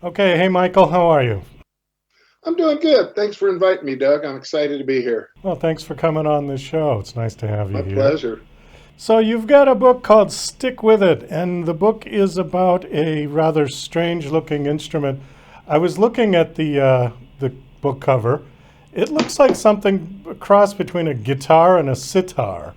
Okay, hey Michael, how are you? I'm doing good. Thanks for inviting me, Doug. I'm excited to be here. Well, thanks for coming on this show. It's nice to have you My here. pleasure. So, you've got a book called Stick With It, and the book is about a rather strange looking instrument. I was looking at the book cover. It looks like something a cross between a guitar and a sitar.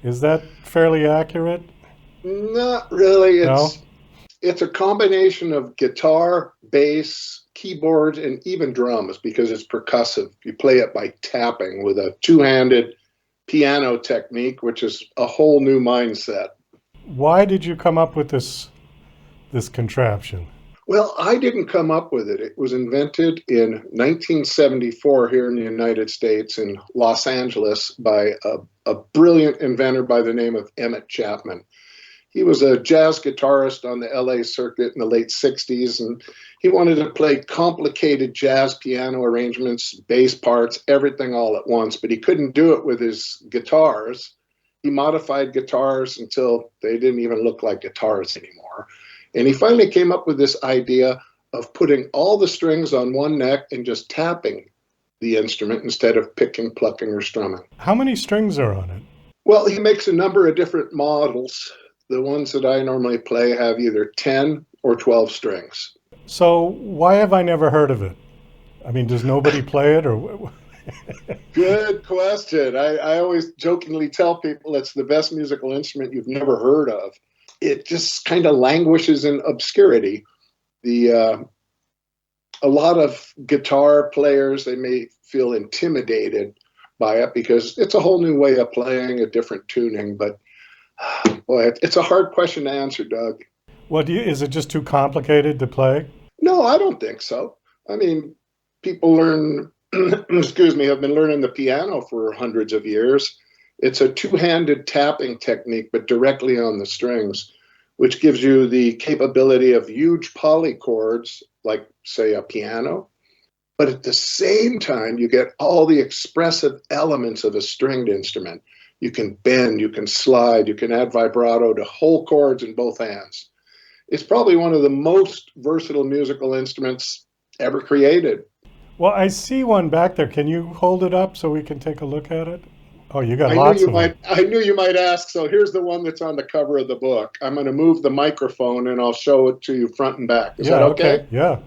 Is that fairly accurate? Not really. No? It's a combination of guitar, bass, keyboard, and even drums because it's percussive. You play it by tapping with a two-handed piano technique, which is a whole new mindset. Why did you come up with this contraption? Well, I didn't come up with it. It was invented in 1974 here in the United States in Los Angeles by a brilliant inventor by the name of Emmett Chapman. He was a jazz guitarist on the LA circuit in the late 60s, and he wanted to play complicated jazz piano arrangements, bass parts, everything all at once, but he couldn't do it with his guitars. He modified guitars until they didn't even look like guitars anymore. And he finally came up with this idea of putting all the strings on one neck and just tapping the instrument instead of picking, plucking, or strumming. How many strings are on it? Well, he makes a number of different models. The ones that I normally play have either 10 or 12 strings. So, why have I never heard of it? I mean, does nobody play it or Good question. I always jokingly tell people it's the best musical instrument you've never heard of. It just kind of languishes in obscurity. The A lot of guitar players, they may feel intimidated by it because it's a whole new way of playing, a different tuning. But boy, it's a hard question to answer, Doug. is it just too complicated to play? No, I don't think so. I mean, people learn, excuse me, have been learning the piano for hundreds of years. It's a two-handed tapping technique, but directly on the strings, which gives you the capability of huge polychords, like, say, a piano. But at the same time, you get all the expressive elements of a stringed instrument. You can bend, you can slide, you can add vibrato to whole chords in both hands. It's probably one of the most versatile musical instruments ever created. Well, I see one back there. Can you hold it up so we can take a look at it? Oh, you got I knew lots you of them. might I knew you might ask, so here's the one that's on the cover of the book. I'm going to move the microphone and I'll show it to you front and back. Is that Yeah, okay? okay. Yeah.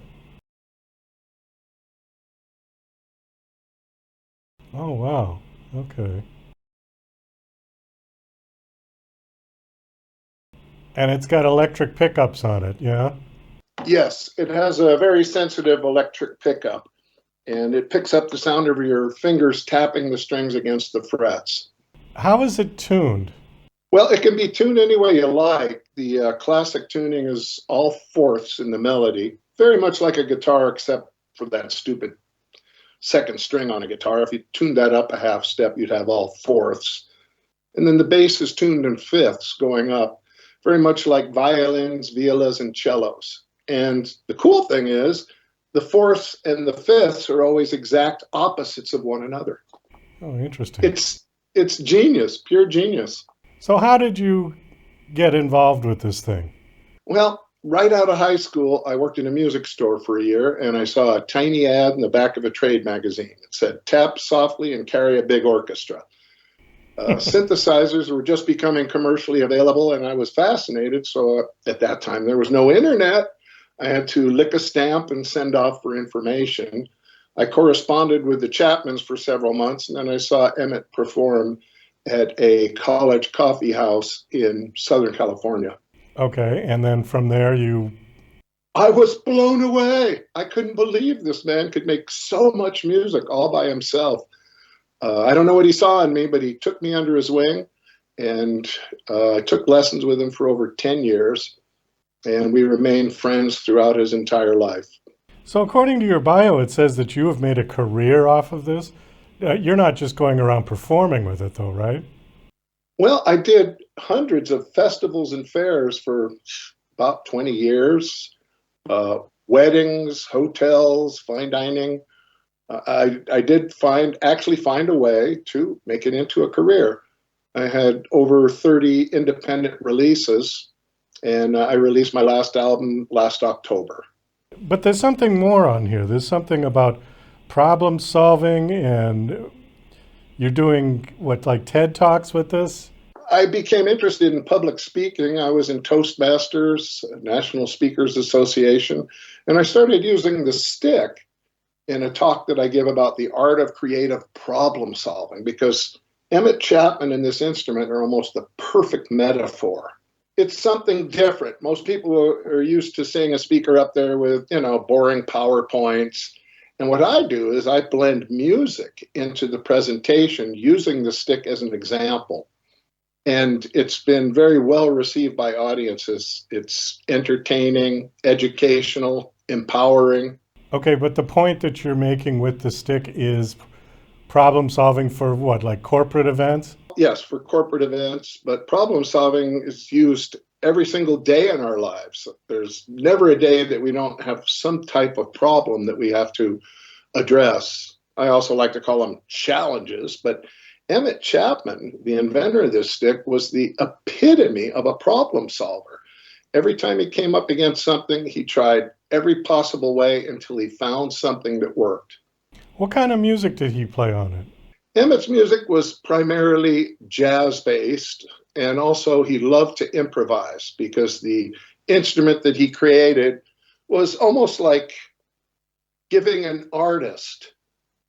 Oh, wow. Okay. And it's got electric pickups on it, yeah? Yes, it has a very sensitive electric pickup and it picks up the sound of your fingers tapping the strings against the frets. How is it tuned? Well, it can be tuned any way you like. The classic tuning is all fourths in the melody, very much like a guitar, except for that stupid second string on a guitar. If you tuned that up a half step, you'd have all fourths. And then the bass is tuned in fifths going up, very much like violins, violas, and cellos. And the cool thing is, the fourths and the fifths are always exact opposites of one another. Oh, interesting. It's genius, pure genius. So, how did you get involved with this thing? Well, right out of high school, I worked in a music store for a year and I saw a tiny ad in the back of a trade magazine. It said, tap softly and carry a big orchestra. Synthesizers were just becoming commercially available and I was fascinated. So at that time, there was no internet. I had to lick a stamp and send off for information. I corresponded with the Chapmans for several months and then I saw Emmett perform at a college coffee house in Southern California. Okay, and then from there you. I was blown away. I couldn't believe this man could make so much music all by himself. I don't know what he saw in me, but he took me under his wing and I took lessons with him for over 10 years. And we remained friends throughout his entire life. So, according to your bio, it says that you have made a career off of this. You're not just going around performing with it, though, right? Well, I did hundreds of festivals and fairs for about 20 years, weddings, hotels, fine dining. I did actually find a way to make it into a career. I had over 30 independent releases, and I released my last album last October. But there's something more on here. There's something about problem solving, and you're doing what, like TED Talks with this? I became interested in public speaking. I was in Toastmasters, National Speakers Association, and I started using the stick in a talk that I give about the art of creative problem solving, because Emmett Chapman and this instrument are almost the perfect metaphor. It's something different. Most people are used to seeing a speaker up there with, boring PowerPoints. And what I do is I blend music into the presentation using the stick as an example. And it's been very well received by audiences. It's entertaining, educational, empowering. Okay, but the point that you're making with the stick is problem solving for what, like corporate events? Yes, for corporate events, but problem solving is used every single day in our lives. There's never a day that we don't have some type of problem that we have to address. I also like to call them challenges, but Emmett Chapman, the inventor of this stick, was the epitome of a problem solver. Every time he came up against something, he tried every possible way until he found something that worked. What kind of music did he play on it? Emmett's music was primarily jazz-based, and also he loved to improvise because the instrument that he created was almost like giving an artist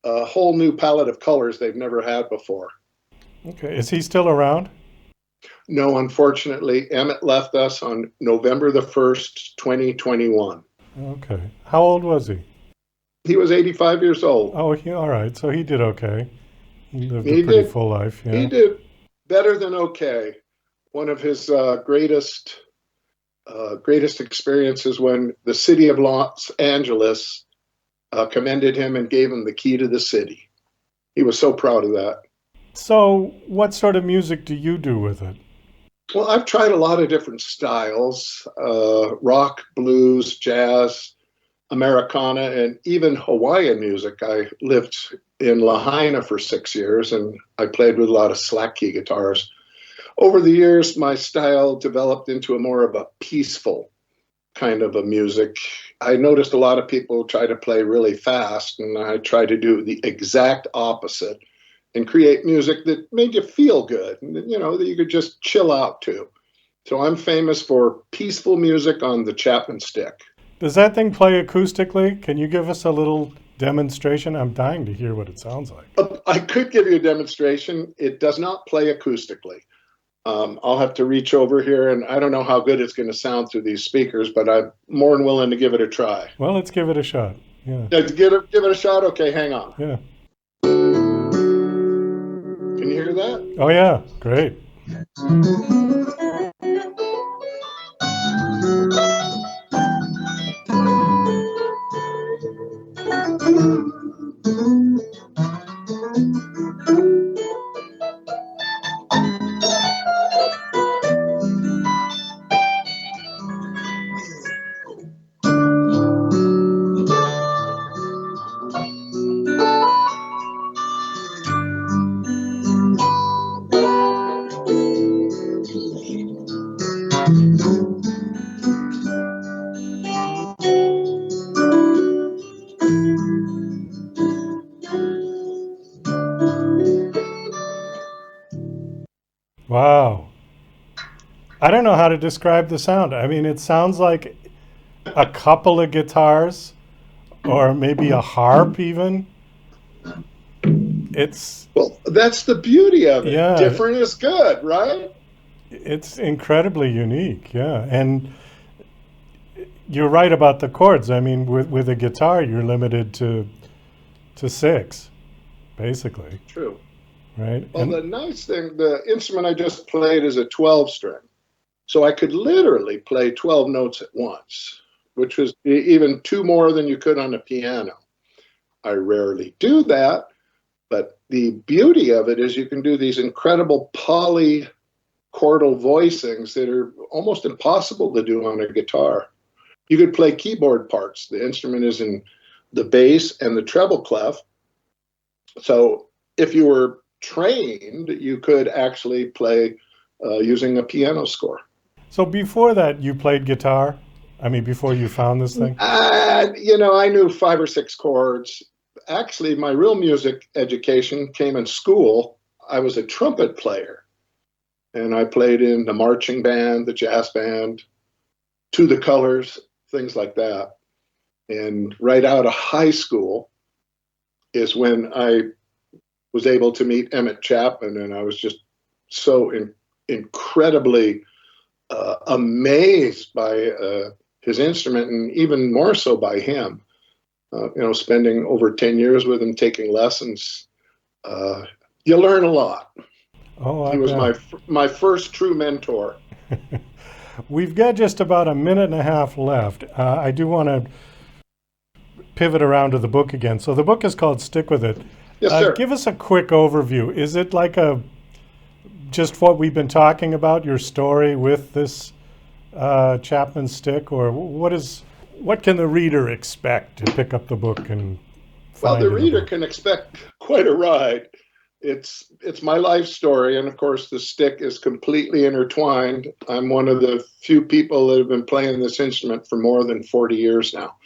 a whole new palette of colors they've never had before. Okay, is he still around? No, unfortunately, Emmett left us on November the 1st, 2021. Okay. How old was he? He was 85 years old. Oh, all right. So he did okay. He lived He a pretty did. full life. Yeah. He did better than okay. One of his greatest experiences when the city of Los Angeles commended him and gave him the key to the city. He was so proud of that. So, what sort of music do you do with it? Well, I've tried a lot of different styles, rock, blues, jazz, Americana, and even Hawaiian music. I lived in Lahaina for 6 years, and I played with a lot of slack key guitars. Over the years, my style developed into a more of a peaceful kind of a music. I noticed a lot of people try to play really fast, and I try to do the exact opposite and create music that made you feel good, that you could just chill out to. So I'm famous for peaceful music on the Chapman Stick. Does that thing play acoustically? Can you give us a little demonstration? I'm dying to hear what it sounds like. I could give you a demonstration. It does not play acoustically. I'll have to reach over here, and I don't know how good it's going to sound through these speakers, but I'm more than willing to give it a try. Well, let's give it a shot. Yeah. Give it a shot? Okay, hang on. Yeah. Can you hear that? Oh, yeah. Great. Wow. I don't know how to describe the sound. I mean, it sounds like a couple of guitars or maybe a harp even. Well, that's the beauty of it. Yeah. Different is good, right? It's incredibly unique, yeah. And you're right about the chords. I mean, with a guitar, you're limited to 6, basically. True. Right? Well, the nice thing, the instrument I just played is a 12-string. So I could literally play 12 notes at once, which was even 2 more than you could on a piano. I rarely do that, but the beauty of it is you can do these incredible polychordal voicings that are almost impossible to do on a guitar. You could play keyboard parts. The instrument is in the bass and the treble clef. So if you were trained, you could actually play using a piano score. So before that, you played guitar? I mean, before you found this thing? I knew 5 or 6 chords. Actually, my real music education came in school. I was a trumpet player, and I played in the marching band, the jazz band, To the Colors, things like that. And right out of high school is when I was able to meet Emmett Chapman, and I was just so incredibly amazed by his instrument, and even more so by him. Spending over 10 years with him, taking lessons, you learn a lot. Oh, I He was bet. my first true mentor. We've got just about a minute and a half left. I do want to pivot around to the book again. So the book is called Stick With It. Yes, sir. Give us a quick overview. Is it like just what we've been talking about, your story with this Chapman Stick, or what can the reader expect to pick up the book and Well, find the in the reader book? can expect quite a ride. It's my life story, and of course, the stick is completely intertwined. I'm one of the few people that have been playing this instrument for more than 40 years now.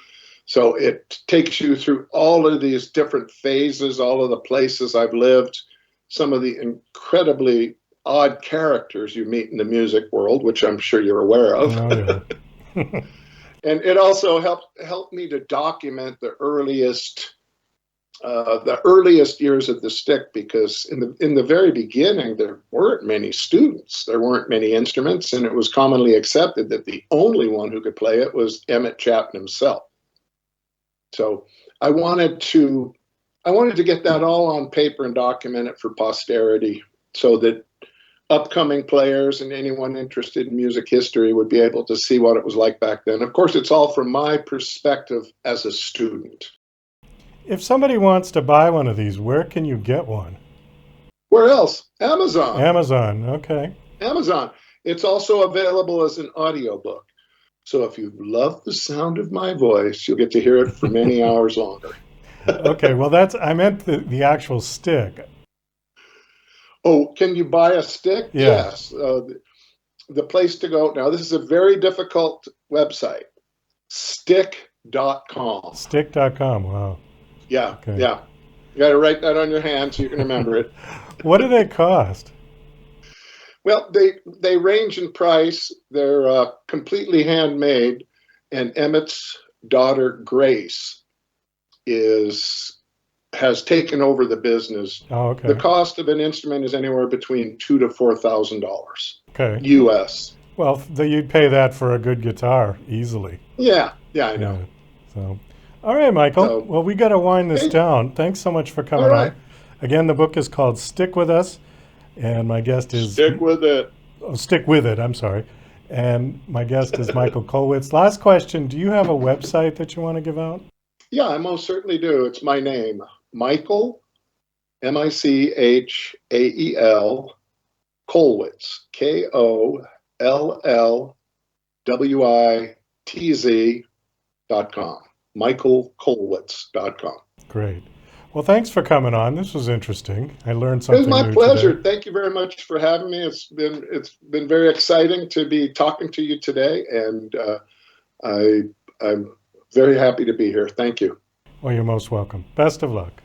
So it takes you through all of these different phases, all of the places I've lived, some of the incredibly odd characters you meet in the music world, which I'm sure you're aware of. Oh, yeah. And it also helped me to document the earliest years of the stick, because in the very beginning there weren't many students, there weren't many instruments, and it was commonly accepted that the only one who could play it was Emmett Chapman himself. So I wanted to get that all on paper and document it for posterity, so that upcoming players and anyone interested in music history would be able to see what it was like back then. Of course, it's all from my perspective as a student. If somebody wants to buy one of these, where can you get one? Where else? Amazon. Amazon. Okay. Amazon. It's also available as an audiobook. So if you love the sound of my voice, you'll get to hear it for many hours longer. Okay. Well, I meant the actual stick. Oh, can you buy a stick? Yeah. Yes. The place to go now, this is a very difficult website. Stick.com. Stick.com. Wow. Yeah, Okay. yeah. You got to write that on your hand so you can remember it. What do they cost? Well, they range in price. They're completely handmade, and Emmett's daughter Grace has taken over the business. Oh, okay. The cost of an instrument is anywhere between $2,000 to $4,000 Okay. US. Well, you'd pay that for a good guitar easily. Yeah, I know. Yeah. So, all right, Michael. So, Well, we got to wind this down. Thanks so much for coming all right. on. Again, the book is called Stick With Us, and my guest is Stick with it. Stick With It. I'm sorry. And my guest is Michael Kollwitz. Last question: do you have a website that you want to give out? Yeah, I most certainly do. It's my name, Michael, Michael Kollwitz, KOLLWITZ.com. MichaelKollwitz.com. Great. Well, thanks for coming on. This was interesting. I learned It something was my new pleasure. today. Thank you very much for having me. It's been very exciting to be talking to you today, and I'm very happy to be here. Thank you. Well, you're most welcome. Best of luck.